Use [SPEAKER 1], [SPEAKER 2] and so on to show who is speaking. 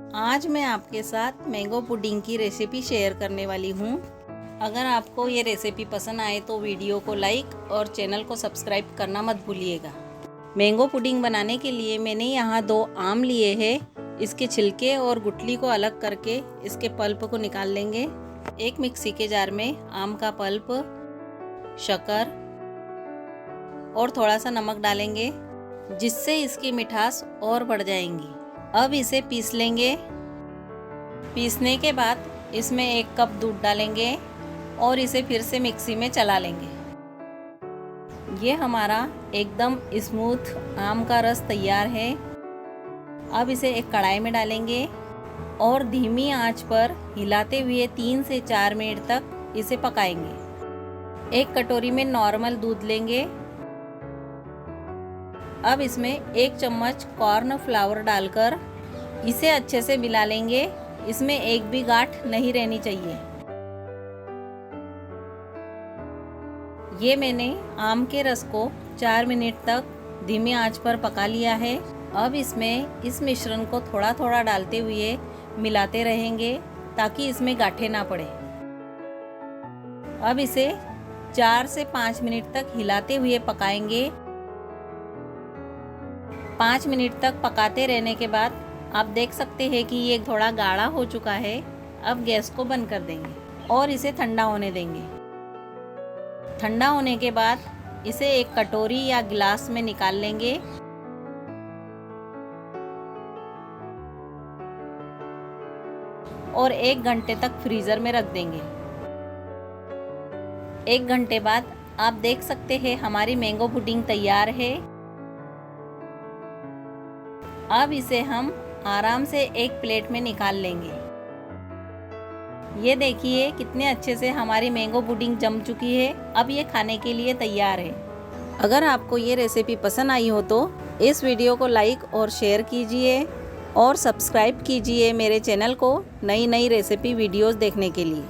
[SPEAKER 1] आज मैं आपके साथ मैंगो पुडिंग की रेसिपी शेयर करने वाली हूँ। अगर आपको ये रेसिपी पसंद आए तो वीडियो को लाइक और चैनल को सब्सक्राइब करना मत भूलिएगा। मैंगो पुडिंग बनाने के लिए मैंने यहाँ 2 आम लिए हैं। इसके छिलके और गुठली को अलग करके इसके पल्प को निकाल लेंगे। एक मिक्सी के जार में आम का पल्प, शक्कर और थोड़ा सा नमक डालेंगे, जिससे इसकी मिठास और बढ़ जाएंगी। अब इसे पीस लेंगे। पीसने के बाद इसमें 1 कप दूध डालेंगे और इसे फिर से मिक्सी में चला लेंगे। ये हमारा एकदम स्मूथ आम का रस तैयार है। अब इसे एक कढ़ाई में डालेंगे और धीमी आंच पर हिलाते हुए 3 से 4 मिनट तक इसे पकाएंगे। एक कटोरी में नॉर्मल दूध लेंगे। अब इसमें 1 चम्मच कॉर्न फ्लावर डालकर इसे अच्छे से मिला लेंगे। इसमें एक भी गांठ नहीं रहनी चाहिए। ये मैंने आम के रस को 4 मिनट तक धीमी आंच पर पका लिया है। अब इसमें इस मिश्रण को थोड़ा थोड़ा डालते हुए मिलाते रहेंगे ताकि इसमें गांठें ना पड़े। अब इसे 4 से 5 मिनट तक हिलाते हुए पकाएंगे। 5 मिनट तक पकाते रहने के बाद आप देख सकते हैं कि ये थोड़ा गाढ़ा हो चुका है। अब गैस को बंद कर देंगे और इसे ठंडा होने देंगे। ठंडा होने के बाद इसे एक कटोरी या गिलास में निकाल लेंगे। और 1 घंटे तक फ्रीज़र में रख देंगे। 1 घंटे बाद आप देख सकते हैं हमारी मैंगो पुडिंग तैयार है। अब इसे हम आराम से एक प्लेट में निकाल लेंगे। ये देखिए कितने अच्छे से हमारी मैंगो पुडिंग जम चुकी है। अब ये खाने के लिए तैयार है। अगर आपको ये रेसिपी पसंद आई हो तो इस वीडियो को लाइक और शेयर कीजिए और सब्सक्राइब कीजिए मेरे चैनल को नई नई रेसिपी वीडियोस देखने के लिए।